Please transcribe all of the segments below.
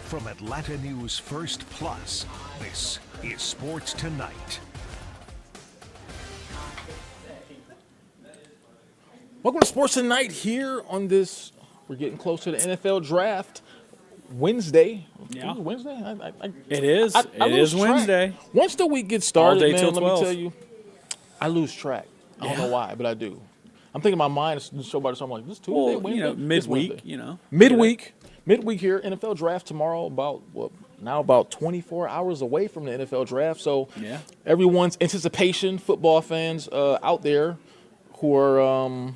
From Atlanta News First Plus, this is Sports Tonight. Welcome to Sports Tonight here on this, we're getting close to the NFL Draft, Wednesday. Yeah. Is it Wednesday? It is. I It lose is track. Wednesday. Once the week gets started, All day man, till let 12. me tell you, I lose track. I don't know why, but I do. I'm thinking my mind is just so by the time I'm like, this Tuesday, Well, Wednesday? It's midweek, Wednesday. Midweek here, NFL Draft tomorrow, about 24 hours away from the NFL Draft. So everyone's anticipation, football fans out there who are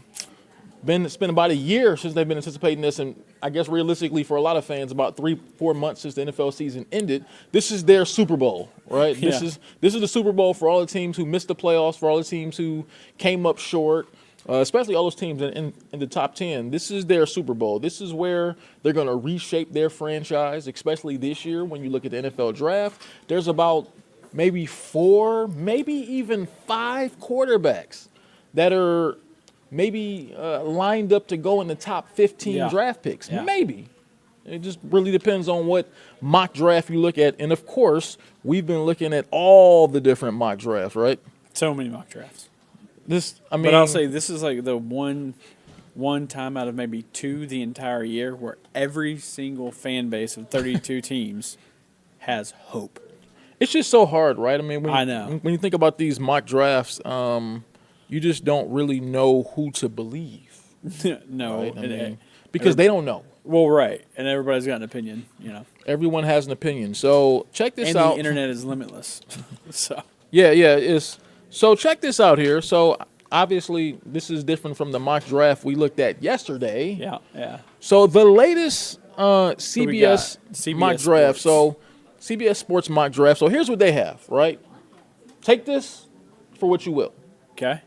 it's been about a year since they've been anticipating this, and I guess realistically for a lot of fans, about 3-4 months since the NFL season ended. This is their Super Bowl, right? Yeah. This is the Super Bowl for all the teams who missed the playoffs, for all the teams who came up short, especially all those teams in the top 10. This is their Super Bowl. This is where they're going to reshape their franchise, especially this year when you look at the NFL Draft. There's about maybe 4, maybe even 5 quarterbacks that are maybe lined up to go in the top 15 draft picks. Yeah. Maybe. It just really depends on what mock draft you look at. And, of course, we've been looking at all the different mock drafts, right? So many mock drafts. But I'll say this is like the one time out of maybe 2 the entire year where every single fan base of 32 teams has hope. It's just so hard, right? I mean, I know. When you think about these mock drafts, you just don't really know who to believe. No. Right? Because they don't know. Well, right. And everybody's got an opinion, Everyone has an opinion. So check this out. And the internet is limitless. So So check this out here. So obviously this is different from the mock draft we looked at yesterday. Yeah. So the latest CBS mock draft. Sports. So CBS Sports mock draft. So here's what they have, right? Take this for what you will. Okay.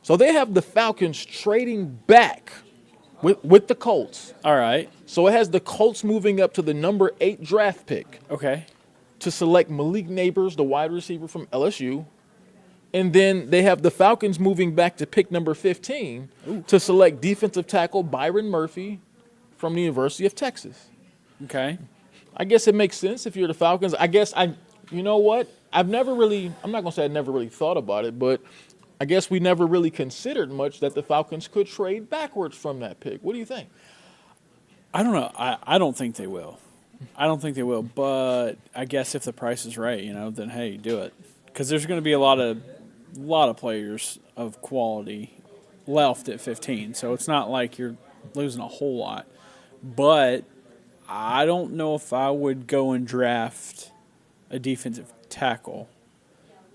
So they have the Falcons trading back with the Colts. All right. So it has the Colts moving up to the number 8 draft pick Okay. to select Malik Neighbors, the wide receiver from LSU. And then they have the Falcons moving back to pick number 15 to select defensive tackle Byron Murphy from the University of Texas. Okay. I guess it makes sense if you're the Falcons. You know what? I'm not going to say I never really thought about it, but I guess we never really considered much that the Falcons could trade backwards from that pick. What do you think? I don't know. I don't think they will. But I guess if the price is right, then hey, do it. Because there's going to be a lot of players of quality left at 15. So it's not like you're losing a whole lot. But I don't know if I would go and draft a defensive tackle.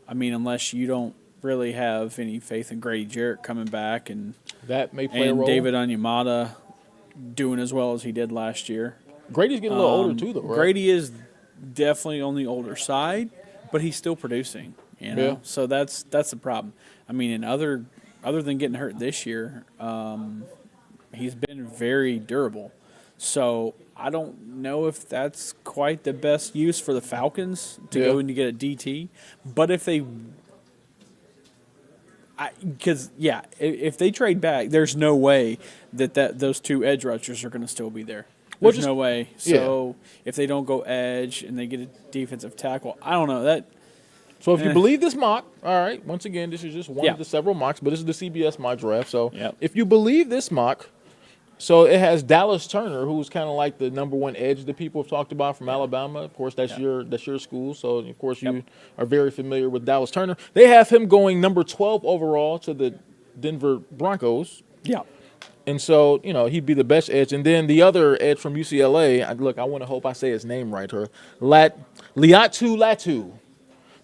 I mean, unless you don't really have any faith in Grady Jarrett coming back and that may play a role. David Onyemata doing as well as he did last year. Grady's getting a little older too, though, right? Grady is definitely on the older side, but he's still producing. Yeah. So that's the problem. I mean, and other than getting hurt this year, he's been very durable. So I don't know if that's quite the best use for the Falcons to go and to get a DT. But if they if they trade back, there's no way that those 2 edge rushers are going to still be there. There's no way. So if they don't go edge and they get a defensive tackle, I don't know that. So if you believe this mock, all right, once again, this is just one of the several mocks, but this is the CBS mock draft. So if you believe this mock, so it has Dallas Turner, who's kind of like the number 1 edge that people have talked about from Alabama. Of course, that's your school. So, of course, you are very familiar with Dallas Turner. They have him going number 12 overall to the Denver Broncos. Yeah. And so, he'd be the best edge. And then the other edge from UCLA, I want to hope I say his name right here, Liatu Latu.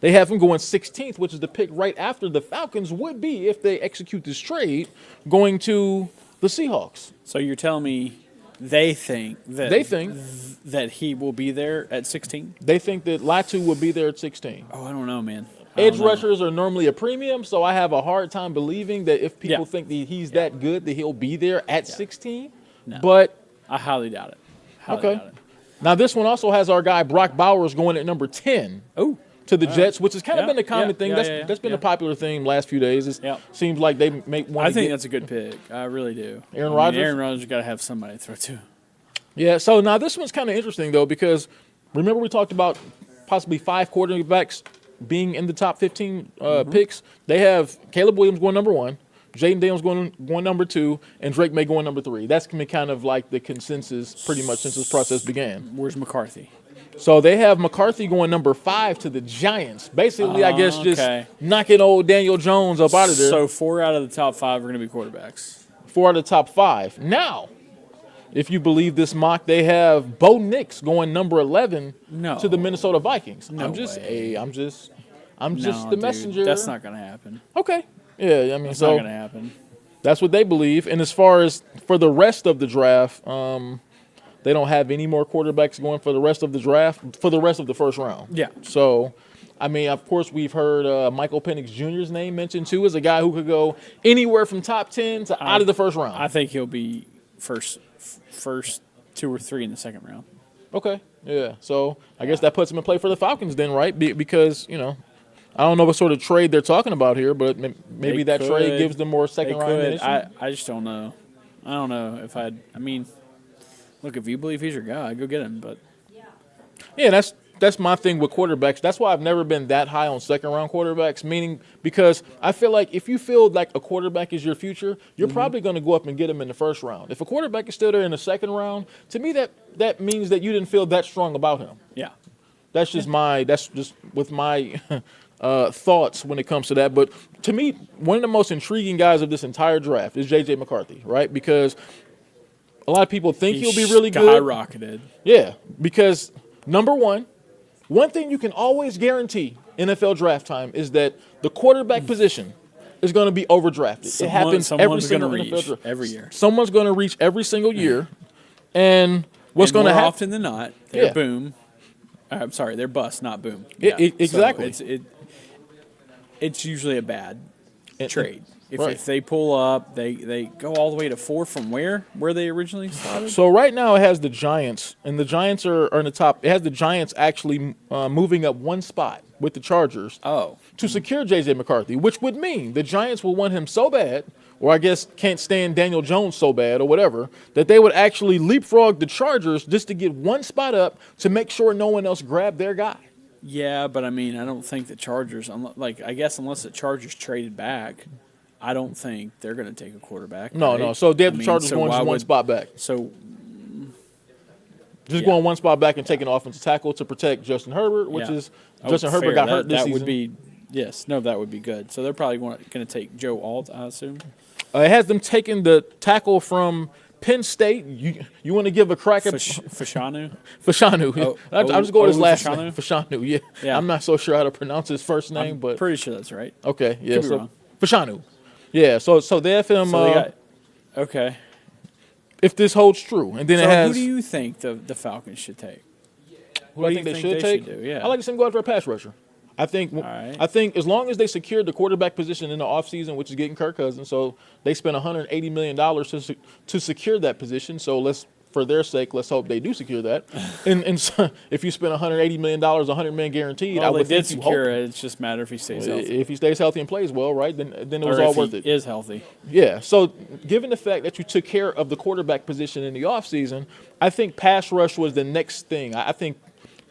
They have him going 16th, which is the pick right after the Falcons would be, if they execute this trade, going to the Seahawks. So you're telling me they think that he will be there at 16? They think that Latu will be there at 16. Oh, I don't know, man. Edge rushers are normally a premium, so I have a hard time believing that if people think that he's that good, that he'll be there at 16. No. But I highly doubt it. Doubt it. Now this one also has our guy Brock Bowers going at number 10. Oh. To the Jets, which has kind of been the common thing. That's been a popular theme last few days. It seems like they make one. I think that's a good pick. I really do. Aaron Rodgers? Aaron Rodgers got to have somebody to throw to. Yeah, so now this one's kind of interesting, though, because remember we talked about possibly 5 quarterbacks being in the top 15 picks. They have Caleb Williams going number 1, Jaden Daniels going number 2, and Drake May going number 3. That's been kind of like the consensus pretty much since this process began. Where's McCarthy? So they have McCarthy going number 5 to the Giants. Basically, I guess just knocking old Daniel Jones up out of there. So 4 out of the top 5 are going to be quarterbacks. 4 out of the top 5. Now, if you believe this mock, they have Bo Nix going number 11 to the Minnesota Vikings. No I'm just No, the messenger. Dude, that's not going to happen. Okay. Yeah, I mean, It's not going to happen. That's what they believe. And as far as for the rest of the draft, they don't have any more quarterbacks going for the rest of the draft, for the rest of the first round. Yeah. So, I mean, of course, we've heard Michael Penix Jr.'s name mentioned, too, as a guy who could go anywhere from top 10 to out of the first round. I think he'll be first 2 or 3 in the second round. Okay, yeah. So I guess that puts him in play for the Falcons then, right? Because, you know, I don't know what sort of trade they're talking about here, but maybe that trade gives them more second-round ammunition. I just don't know. I don't know if I mean, look, if you believe he's your guy, go get him. But yeah, that's my thing with quarterbacks. That's why I've never been that high on second-round quarterbacks, meaning because I feel like if you feel like a quarterback is your future, you're probably going to go up and get him in the first round. If a quarterback is still there in the second round, to me that means that you didn't feel that strong about him. yeah, That's just with my thoughts when it comes to that. But to me, one of the most intriguing guys of this entire draft is J.J. McCarthy, right? Because a lot of people think he'll be really good. Skyrocketed. Yeah, because number one thing you can always guarantee NFL draft time is that the quarterback position is going to be overdrafted. It happens every single NFL draft. Every year. Someone's going to reach every single year. And what's going to happen? More often than not, they're boom. I'm sorry, they're bust, not boom. Exactly. So it's usually a bad trade. Right. If they pull up, they go all the way to 4 from where they originally started. So right now it has the Giants, and the Giants are in the top. It has the Giants actually moving up 1 spot with the Chargers to secure J.J. McCarthy, which would mean the Giants will want him so bad, or I guess can't stand Daniel Jones so bad or whatever, that they would actually leapfrog the Chargers just to get 1 spot up to make sure no one else grabbed their guy. Yeah, but I mean, I don't think the Chargers, I guess unless the Chargers traded back, I don't think they're going to take a quarterback. No, right? no. So they have the Chargers going just 1 spot back. So just going 1 spot back and taking offensive tackle to protect Justin Herbert, which is Justin Herbert got hurt this season. That would be that would be good. So they're probably going to take Joe Alt, I assume. It has them taking the tackle from Penn State. You want to give a crack at Fashanu? Fashanu. I'll just go with his last Fashanu? name. Fashanu. Yeah. I'm not so sure how to pronounce his first name, but pretty sure that's right. Okay. Yeah. Could be So wrong. Fashanu. Yeah. So they have him. Okay. If this holds true, and then So it has. who do you think the Falcons should take? Who do I think they should take? do? Yeah. I like to see them go after a pass rusher. I think as long as they secured the quarterback position in the offseason, which is getting Kirk Cousins, so they spent $180 million to secure that position. So for their sake, let's hope they do secure that. and so if you spend $180 million, $100 million guaranteed, Well, I would they did think secure it. It's just a matter if he stays healthy. If he stays healthy and plays well, right, then it was Or all if worth he it. is healthy. Yeah. So given the fact that you took care of the quarterback position in the offseason, I think pass rush was the next thing. I think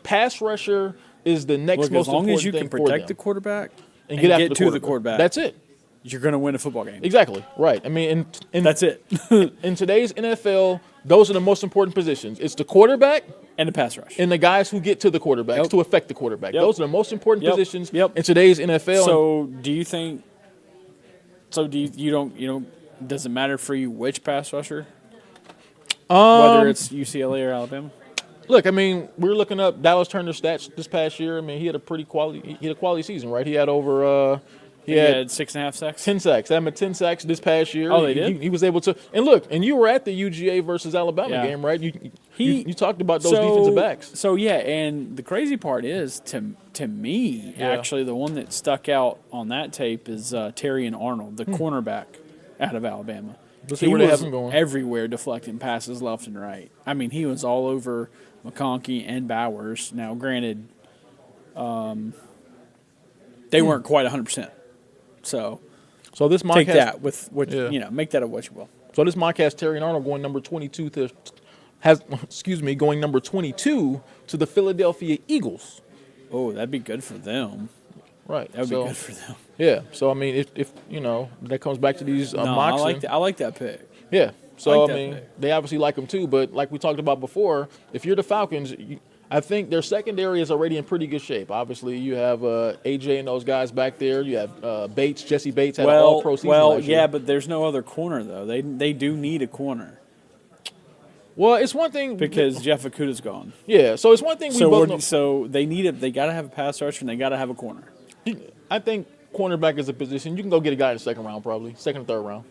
pass rusher is the next most important thing. As long as you can protect the quarterback and get to the quarterback, that's it. You're going to win a football game. Exactly. Right. I mean, that's it. In today's NFL, those are the most important positions. It's the quarterback and the pass rush. And the guys who get to the quarterbacks to affect the quarterback. Those are the most important positions in today's NFL. So do you think you don't does it matter for you which pass rusher? Whether it's UCLA or Alabama? Look, I mean, we were looking up Dallas Turner's stats this past year. I mean, he had a quality season, right? He had over he had 6.5 sacks. 10 sacks. I had 10 sacks this past year. Oh, they did? He was able to. And look, and you were at the UGA versus Alabama game, right? You talked about those defensive backs. So, yeah, and the crazy part is, to me, actually, the one that stuck out on that tape is Terry and Arnold, the cornerback out of Alabama. He was everywhere deflecting passes left and right. I mean, he was all over McConkey and Bowers. Now, granted, they weren't quite 100%. So this take that with make that of what you will. So this mock has Terry and Arnold going number 22 to going number 22 to the Philadelphia Eagles. Oh, that'd be good for them. Right. That would be good for them. Yeah. So I mean, if that comes back to these mocks. I like that pick. Yeah. So I I mean, they obviously like him too. But like we talked about before, if you're the Falcons, I think their secondary is already in pretty good shape. Obviously, you have AJ and those guys back there. You have Bates. Jesse Bates had an all-pro season last year. Yeah, but there's no other corner though. They do need a corner. Well, it's one thing because Jeff Okudah's gone. Yeah, so it's one thing. So they need it. They got to have a pass rusher and they got to have a corner. I think cornerback is a position you can go get a guy in the second round, probably second or third round.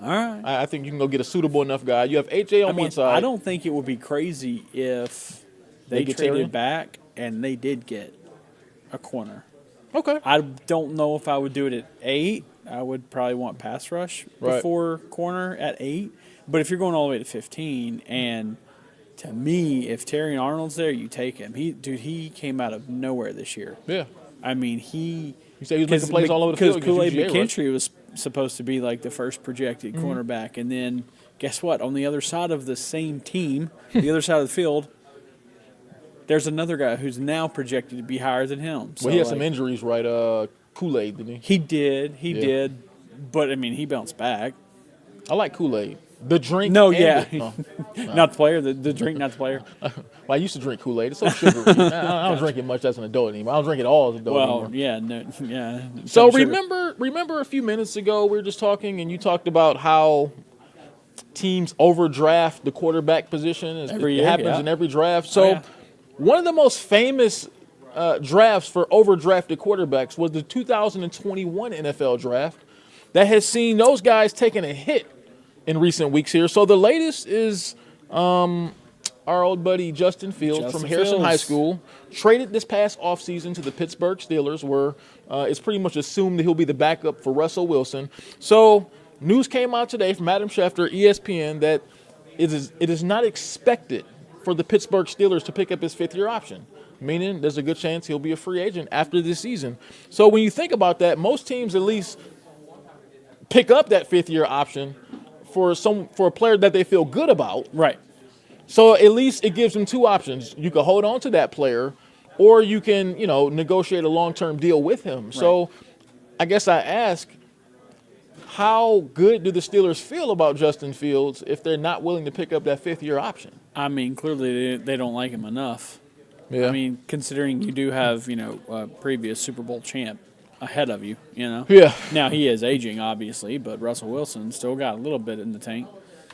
All right. I think you can go get a suitable enough guy. You have AJ on one side. I don't think it would be crazy if they traded back and they did get a corner. Okay. I don't know if I would do it at 8. I would probably want pass rush before corner at 8. But if you're going all the way to 15, and to me, if Terry Arnold's there, you take him. He came out of nowhere this year. Yeah. I mean, You say he was making plays all over the field. Because Kool-Aid McKinstry was supposed to be like the first projected cornerback. And then, guess what? On the other side of the same team, the other side of the field, there's another guy who's now projected to be higher than him. So he had some injuries, right? Kool-Aid, didn't he? He did. But, I mean, he bounced back. I like Kool-Aid. The drink. No, yeah. No. Not the player. The drink, not the player. Well, I used to drink Kool-Aid. It's so sugary. I don't drink it much as an adult anymore. I don't drink it all as an adult anymore. Yeah. So remember a few minutes ago we were just talking and you talked about how teams overdraft the quarterback position. It happens in every draft. So one of the most famous drafts for overdrafted quarterbacks was the 2021 NFL draft that has seen those guys taking a hit in recent weeks here. So the latest is our old buddy Justin Fields from Harrison High School, traded this past offseason to the Pittsburgh Steelers, where it's pretty much assumed that he'll be the backup for Russell Wilson. So news came out today from Adam Schefter, ESPN, that it is not expected for the Pittsburgh Steelers to pick up his fifth-year option, meaning there's a good chance he'll be a free agent after this season. So when you think about that, most teams at least pick up that fifth-year option for a player that they feel good about. Right. So at least it gives them two options. You can hold on to that player, or you can, negotiate a long-term deal with him. Right. So I guess I ask, how good do the Steelers feel about Justin Fields if they're not willing to pick up that fifth-year option? I mean, clearly they don't like him enough. Yeah. I mean, considering you do have, a previous Super Bowl champ ahead of you, Yeah. Now he is aging, obviously, but Russell Wilson still got a little bit in the tank.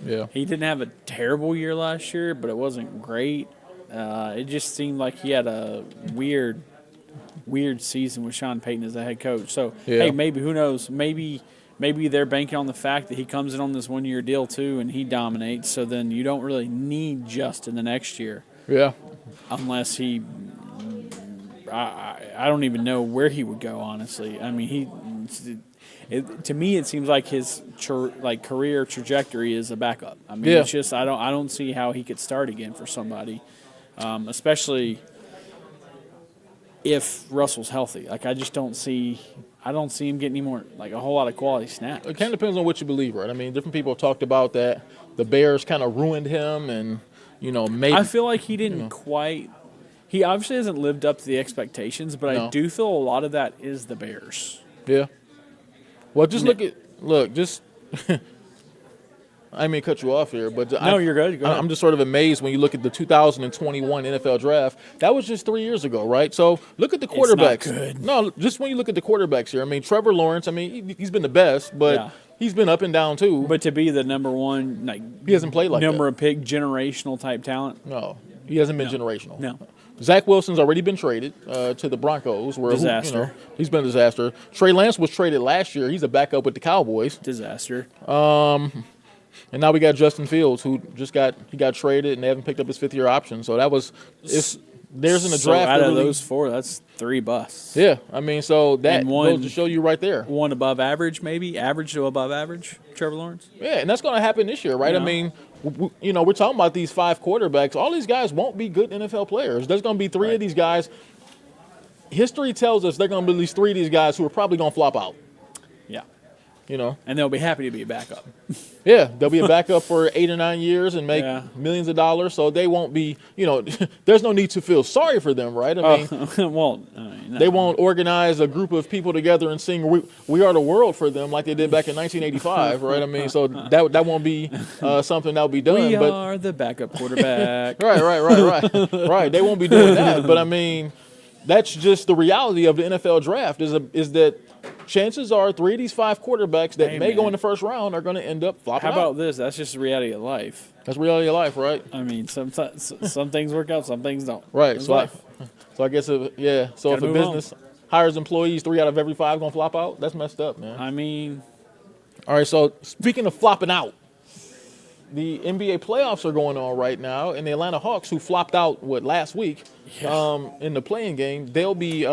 Yeah. He didn't have a terrible year last year, but it wasn't great. It just seemed like he had a weird season with Sean Payton as the head coach. So, hey, maybe, who knows, maybe they're banking on the fact that he comes in on this one-year deal too and he dominates, so then you don't really need Justin the next year. Yeah. Unless he I don't even know where he would go, honestly. I mean, to me it seems like his career trajectory is a backup. I mean, it's just I don't see how he could start again for somebody, especially if Russell's healthy. Like I don't see him getting any more a whole lot of quality snaps. It kind of depends on what you believe, right? I mean, different people have talked about that the Bears kind of ruined him, and maybe I feel like he didn't quite. He obviously hasn't lived up to the expectations, but I do feel a lot of that is the Bears. Yeah. Well, just just I didn't mean to cut you off here, but no, you're good. Go ahead. I'm just sort of amazed when you look at the 2021 NFL draft. That was just 3 years ago, right? So look at the quarterbacks. It's not good. No, just when you look at the quarterbacks here. I mean, Trevor Lawrence. I mean, he's been the best, but he's been up and down too. But to be the number one, he hasn't played like number of pick generational type talent. No, he hasn't been generational. No. Zach Wilson's already been traded to the Broncos. Disaster. He's been a disaster. Trey Lance was traded last year. He's a backup with the Cowboys. Disaster. And now we got Justin Fields, who he got traded, and they haven't picked up his fifth-year option. So there's in the draft. Out of those four, that's 3 busts. Yeah, I mean, so that goes to show you right there. One above average, maybe average to above average. Trevor Lawrence. Yeah, and that's going to happen this year, right? I mean, we're talking about these 5 quarterbacks. All these guys won't be good NFL players. There's going to be 3 of these guys. History tells us there's going to be at least 3 of these guys who are probably going to flop out. Yeah. And they'll be happy to be a backup. Yeah, they'll be a backup for 8 or 9 years and make Yeah. millions of dollars. So they won't be, there's no need to feel sorry for them, right? I mean, Well, I mean, no. they won't organize a group of people together and sing "We Are the World" for them like they did back in 1985, right? I mean, so that won't be something that'll be done. We but are the backup quarterback. right. They won't be doing that. But I mean, that's just the reality of the NFL draft. Is that chances are 3 of these 5 quarterbacks that may go in the first round are going to end up flopping How out. about this? That's just the reality of life. That's reality of life, right? I mean, sometimes some things work out, some things don't. Right. It's So life. I guess So if a move business hires employees, 3 out of every 5 gonna flop out. That's messed up, man. I mean, All right. So speaking of flopping out, the NBA playoffs are going on right now, and the Atlanta Hawks, who flopped out last week in the playing game, they'll be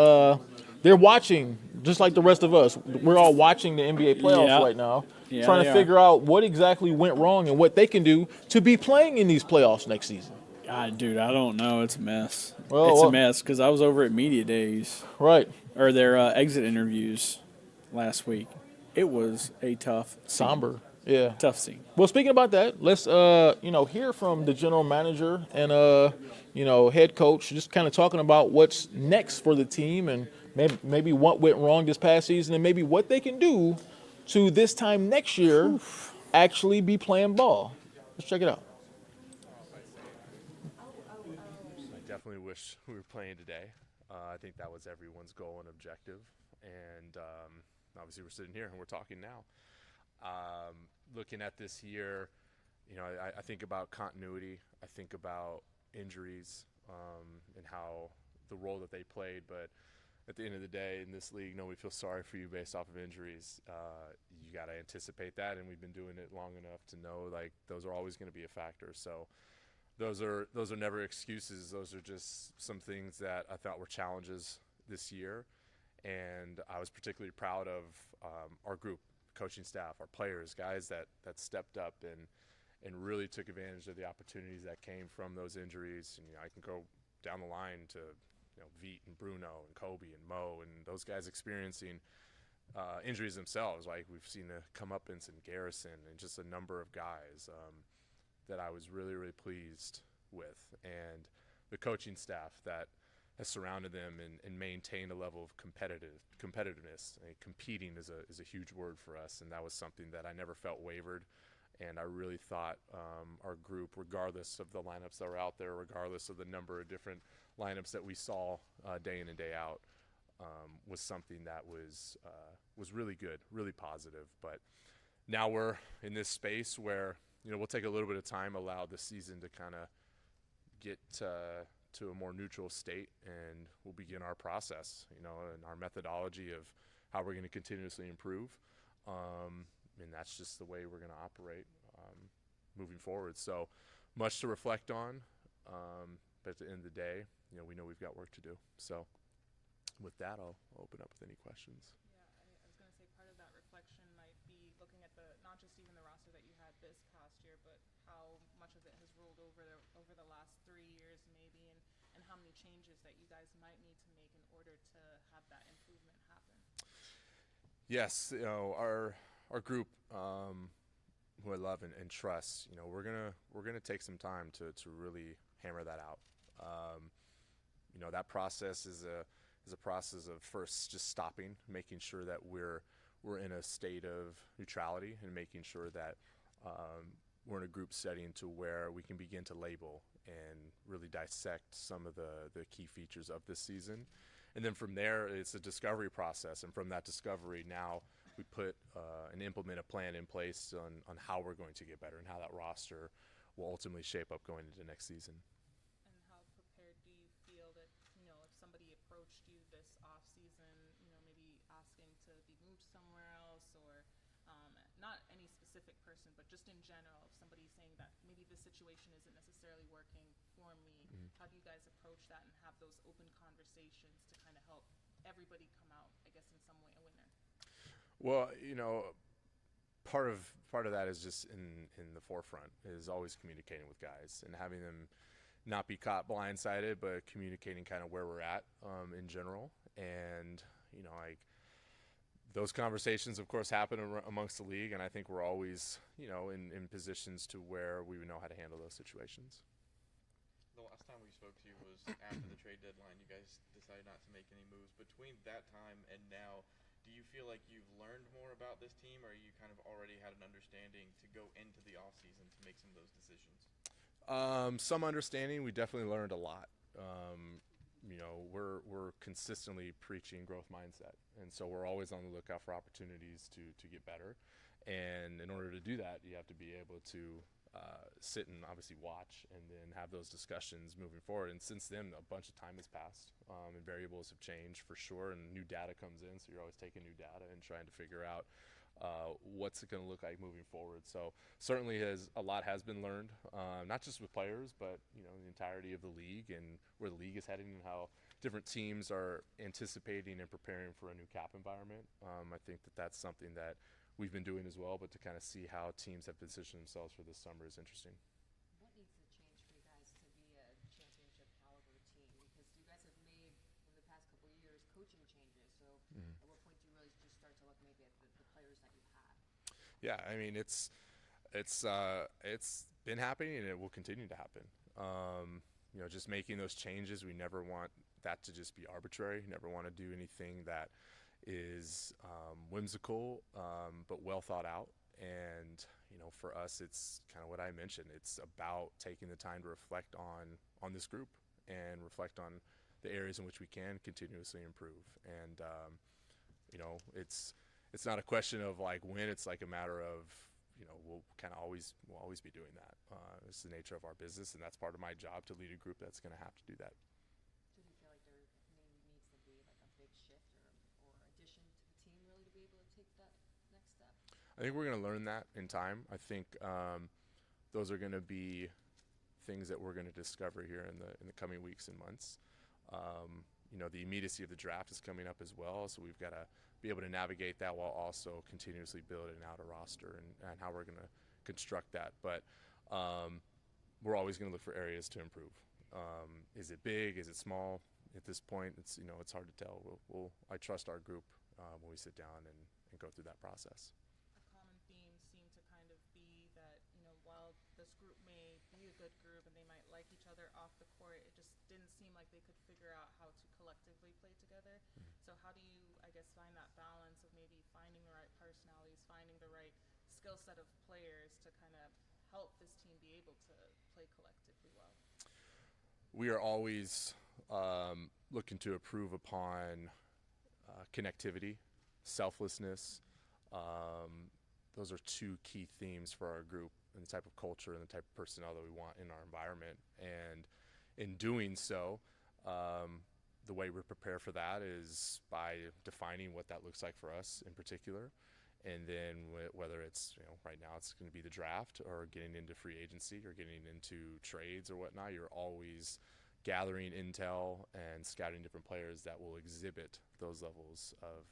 they're watching just like the rest of us. We're all watching the NBA playoffs right now, trying to figure out what exactly went wrong and what they can do to be playing in these playoffs next season. God, dude, I don't know. It's a mess. Well, It's a mess because I was over at Media Days, Right. or their exit interviews last week. It was a tough scene. Somber. Yeah. Tough scene. Well, speaking about that, let's hear from the general manager and head coach, just kind of talking about what's next for the team and maybe what went wrong this past season and maybe what they can do to this time next year actually be playing ball. Let's check it out. I definitely wish we were playing today. I think that was everyone's goal and objective, and obviously we're sitting here and we're talking now. Looking at this year, I think about continuity. I think about injuries and how the role that they played. But at the end of the day, in this league, nobody feels sorry for you based off of injuries. You got to anticipate that, and we've been doing it long enough to know like those are always going to be a factor. So those are never excuses. Those are just some things that I thought were challenges this year, and I was particularly proud of our group. Coaching staff, our players, guys that stepped up and really took advantage of the opportunities that came from those injuries. And I can go down the line to Veet and Bruno and Kobe and Mo and those guys experiencing injuries themselves. Like we've seen a comeuppance in Garrison and just a number of guys that I was really, really pleased with, and the coaching staff that has surrounded them and maintained a level of competitiveness. Competing is a huge word for us, and that was something that I never felt wavered. And I really thought our group, regardless of the lineups that were out there, regardless of the number of different lineups that we saw day in and day out, was something that was really good, really positive. But now we're in this space where we'll take a little bit of time, allow the season to kind of get to a more neutral state, and we'll begin our process, and our methodology of how we're going to continuously improve. And that's just the way we're going to operate moving forward. So much to reflect on, but at the end of the day, we know we've got work to do. So with that, I'll open up with any questions. Yeah, I was going to say part of that reflection might be looking at not just even the roster that you had this past year, but how much of it has rolled over the last 3 years maybe, and how many changes that you guys might need to make in order to have that improvement happen. Yes, our group, who I love and trust, we're gonna take some time to really hammer that out. That process is a process of first just stopping, making sure that we're in a state of neutrality, and making sure that we're in a group setting to where we can begin to label and really dissect some of the key features of this season. And then from there, it's a discovery process. And from that discovery, now we put and implement a plan in place on how we're going to get better and how that roster will ultimately shape up going into next season. And how prepared do you feel that, if somebody approached you this off season, maybe asking to be moved somewhere else, or not any specific person, but just in general, if somebody's saying that maybe this situation isn't necessarily working for me, how do you guys approach that and have those open conversations to kind of help everybody come out, I guess, in some way a winner? Well, part of that is just in the forefront is always communicating with guys and having them not be caught blindsided, but communicating kind of where we're at in general. And those conversations, of course, happen amongst the league, and I think we're always, in positions to where we would know how to handle those situations. The last time we spoke to you was after the trade deadline. You guys decided not to make any moves. Between that time and now, do you feel like you've learned more about this team, or you kind of already had an understanding to go into the offseason to make some of those decisions? Some understanding. We definitely learned a lot. We're consistently preaching growth mindset, and so we're always on the lookout for opportunities to get better. And in order to do that, you have to be able to sit and obviously watch and then have those discussions moving forward. And since then, a bunch of time has passed, and variables have changed for sure, and new data comes in, so you're always taking new data and trying to figure out what's it going to look like moving forward. So certainly a lot has been learned, not just with players, but the entirety of the league and where the league is heading and how different teams are anticipating and preparing for a new cap environment. I think that's something that we've been doing as well, but to kind of see how teams have positioned themselves for this summer is interesting. What needs to change for you guys to be a championship caliber team? Because you guys have made, in the past couple of years, coaching changes. So at what point do you really just start to look maybe at the players that you have? Yeah, I mean, it's been happening and it will continue to happen. Just making those changes, we never want that to just be arbitrary. Never want to do anything that is whimsical, but well thought out. And for us, it's kind of what I mentioned. It's about taking the time to reflect on this group and reflect on the areas in which we can continuously improve. And it's not a question of like when. It's like a matter of we'll always be doing that. It's the nature of our business, and that's part of my job to lead a group that's going to have to do that. Do you feel like there maybe needs to be like a big shift or addition to the team really to be able to take that next step? I think we're going to learn that in time. I think those are going to be things that we're going to discover here in the coming weeks and months. The immediacy of the draft is coming up as well, so we've got to be able to navigate that while also continuously building out a roster and how we're going to construct that. But we're always going to look for areas to improve. Is it big? Is it small? At this point, it's hard to tell. I trust our group when we sit down and go through that process. A common theme seemed to kind of be that, while this group may be a good group and they might like each other off the court, it just didn't seem like they could figure out how to collectively play together. So how do you, I guess, find that balance of maybe finding the right personalities, finding the right skill set of players to kind of help this team be able to play collectively well? We are always looking to improve upon connectivity, selflessness. Those are two key themes for our group and the type of culture and the type of personnel that we want in our environment. And in doing so, the way we prepare for that is by defining what that looks like for us in particular. And then whether it's, right now it's going to be the draft or getting into free agency or getting into trades or whatnot, you're always gathering intel and scouting different players that will exhibit those levels of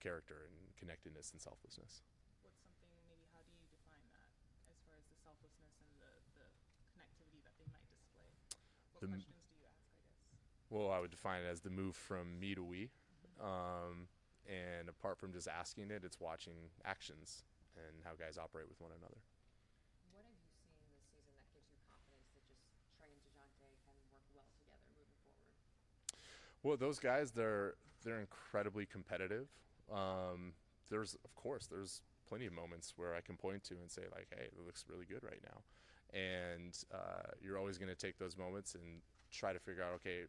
character and connectedness and selflessness. What's something, maybe how do you define that as far as the selflessness and the connectivity that they might display? What questions do you ask, I guess? Well, I would define it as the move from me to we. And apart from just asking it, it's watching actions and how guys operate with one another. What have you seen this season that gives you confidence that just Trey and DeJounte can work well together moving forward? Well, those guys, they're incredibly competitive. There's plenty of moments where I can point to and say like, hey, it looks really good right now. And you're always going to take those moments and try to figure out, okay,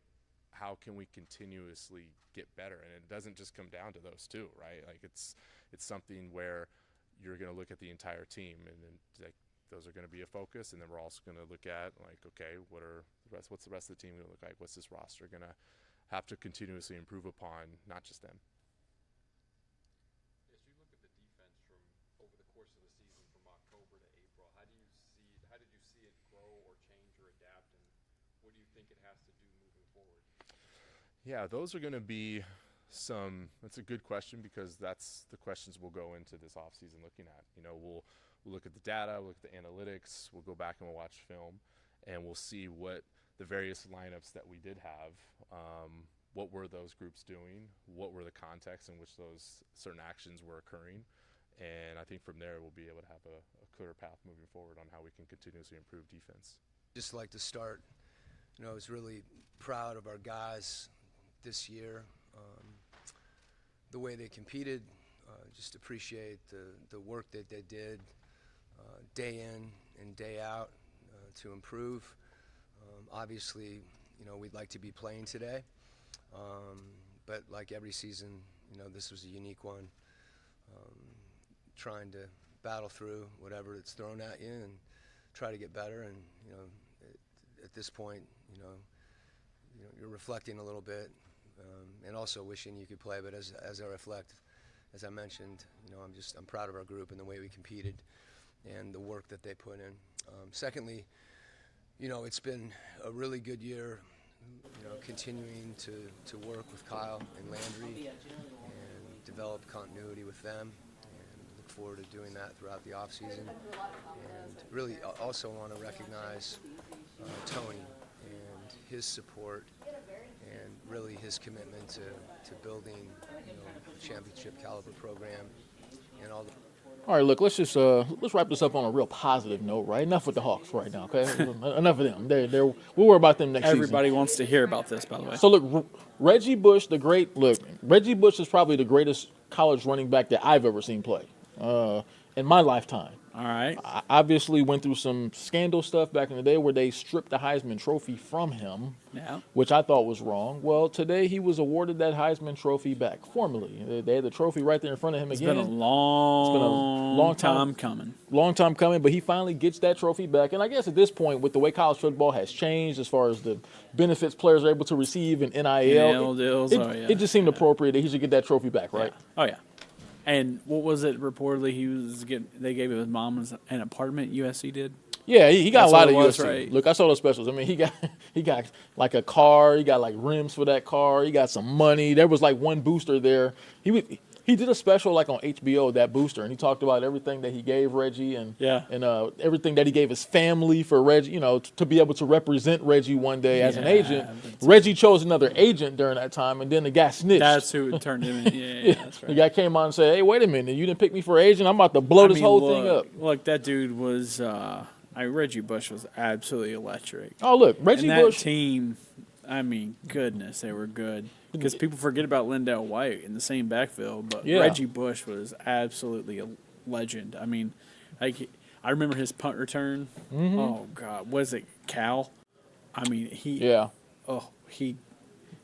how can we continuously get better? And it doesn't just come down to those two, right? Like it's something where you're going to look at the entire team, and then like those are going to be a focus. And then we're also going to look at like, okay, what's the rest of the team going to look like? What's this roster going to have to continuously improve upon? Not just them. As you look at the defense from over the course of the season, from October to April, how did you see it grow or change or adapt, and what do you think it has to do moving forward? Yeah, those are going to be that's a good question, because that's the questions we'll go into this offseason looking at. We'll look at the data, we'll look at the analytics, we'll go back and we'll watch film, and we'll see what the various lineups that we did have, what were those groups doing, what were the contexts in which those certain actions were occurring, and I think from there we'll be able to have a clearer path moving forward on how we can continuously improve defense. Just like to start, I was really proud of our guys this year, the way they competed. Just appreciate the work that they did day in and day out to improve. Obviously, we'd like to be playing today, but like every season, this was a unique one. Trying to battle through whatever it's thrown at you and try to get better. And at this point, you're reflecting a little bit, and also wishing you could play. But as I reflect, as I mentioned, I'm proud of our group and the way we competed and the work that they put in. Secondly, it's been a really good year, continuing to work with Kyle and Landry and develop continuity with them, and look forward to doing that throughout the offseason. And really also want to recognize Tony and his support and really his commitment to building a championship caliber program and all the. All right, look, let's wrap this up on a real positive note, right? Enough with the Hawks right now, okay? Enough of them. We'll worry about them next Everybody season. wants to hear about this, by the way. So look, Reggie Bush is probably the greatest college running back that I've ever seen play in my lifetime. All right. I obviously went through some scandal stuff back in the day where they stripped the Heisman Trophy from him, which I thought was wrong. Well, today he was awarded that Heisman Trophy back formally. They had the trophy right there in front of him again. It's been a long time coming. Long time coming, but he finally gets that trophy back. And I guess at this point, with the way college football has changed as far as the benefits players are able to receive in NIL, deals. It just seemed appropriate that he should get that trophy back, right? Yeah. Oh, yeah. And what was it reportedly they gave his mom an apartment, USC did? Yeah, he got That's a lot what of it was, USC. right? Look, I saw those specials. I mean, he got like a car. He got like rims for that car. He got some money. There was like one booster there. He did a special like on HBO, that booster, and he talked about everything that he gave Reggie and everything that he gave his family for Reggie, to be able to represent Reggie one day as an agent. Reggie chose another agent during that time, and then the guy snitched. That's who turned him in. Yeah, that's right. The guy came on and said, "Hey, wait a minute, you didn't pick me for agent. I'm about to blow this whole thing up." Look, that dude was Reggie Bush was absolutely electric. Oh, look, Reggie and that Bush team. I mean, goodness, they were good. Because people forget about Lindell White in the same backfield, but Reggie Bush was absolutely a legend. I mean, I remember his punt return. Mm-hmm. Oh God, was it Cal? I mean, he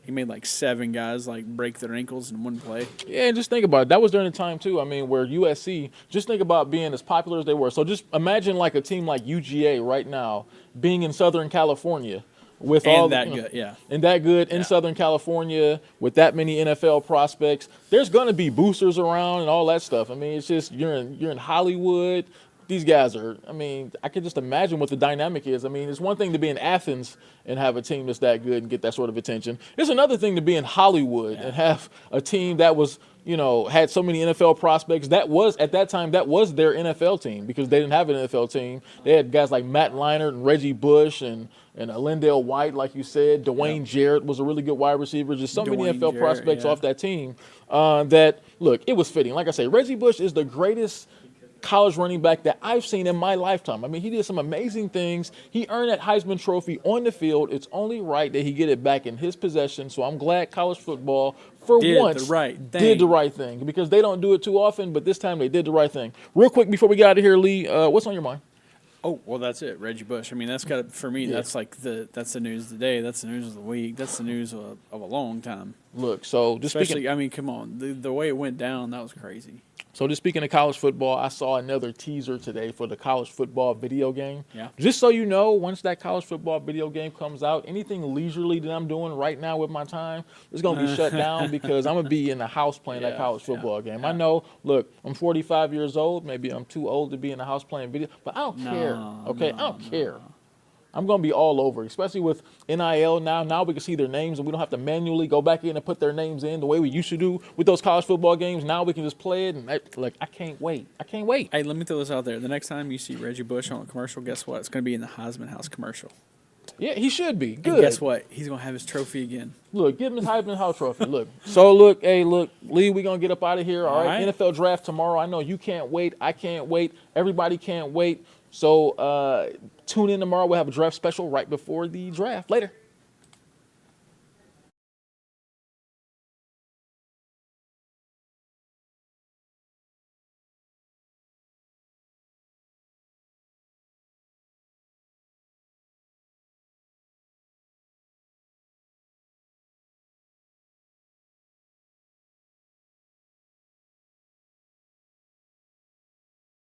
made like 7 guys like break their ankles in one play. Yeah, and just think about it. That was during the time too. I mean, where USC. Just think about being as popular as they were. So just imagine like a team like UGA right now being in Southern California. With and all that the, good, yeah. And that good in Southern California with that many NFL prospects. There's going to be boosters around and all that stuff. I mean, it's just you're in Hollywood. These guys are, I mean, I can just imagine what the dynamic is. I mean, it's one thing to be in Athens and have a team that's that good and get that sort of attention. It's another thing to be in Hollywood and have a team that was, had so many NFL prospects. That was, at that time, that was their NFL team because they didn't have an NFL team. They had guys like Matt Leinart and Reggie Bush and Lindell White, like you said. Dwayne Jarrett was a really good wide receiver. Just so many NFL prospects off that team that, look, it was fitting. Like I say, Reggie Bush is the greatest college running back that I've seen in my lifetime. I mean, he did some amazing things. He earned that Heisman Trophy on the field. It's only right that he get it back in his possession. So I'm glad college football, for once, did the right thing because they don't do it too often, but this time they did the right thing. Real quick before we get out of here, Lee, what's on your mind? Oh, well, that's it. Reggie Bush. I mean, that's got for me. That's like that's the news of the day. That's the news of the week. That's the news of a long time. Look, so just especially, I mean, come on, the way it went down, that was crazy. So just speaking of college football, I saw another teaser today for the college football video game. Yeah. Just so you know, once that college football video game comes out, anything leisurely that I'm doing right now with my time is going to be shut down because I'm going to be in the house playing that college football game. I know, look, I'm 45 years old. Maybe I'm too old to be in the house playing video, but I don't care, okay? I don't care. I'm going to be all over, especially with NIL now. Now we can see their names, and we don't have to manually go back in and put their names in the way we used to do with those college football games. Now we can just play it, and I can't wait. I can't wait. Hey, let me throw this out there. The next time you see Reggie Bush on a commercial, guess what? It's going to be in the Heisman House commercial. Yeah, he should be. Good. And guess what? He's gonna have his trophy again. Look, give him his Heisman House trophy. Look. So look, hey, look, Lee, we're gonna get up out of here. All right. NFL draft tomorrow. I know you can't wait. I can't wait. Everybody can't wait. So tune in tomorrow. We'll have a draft special right before the draft. Later.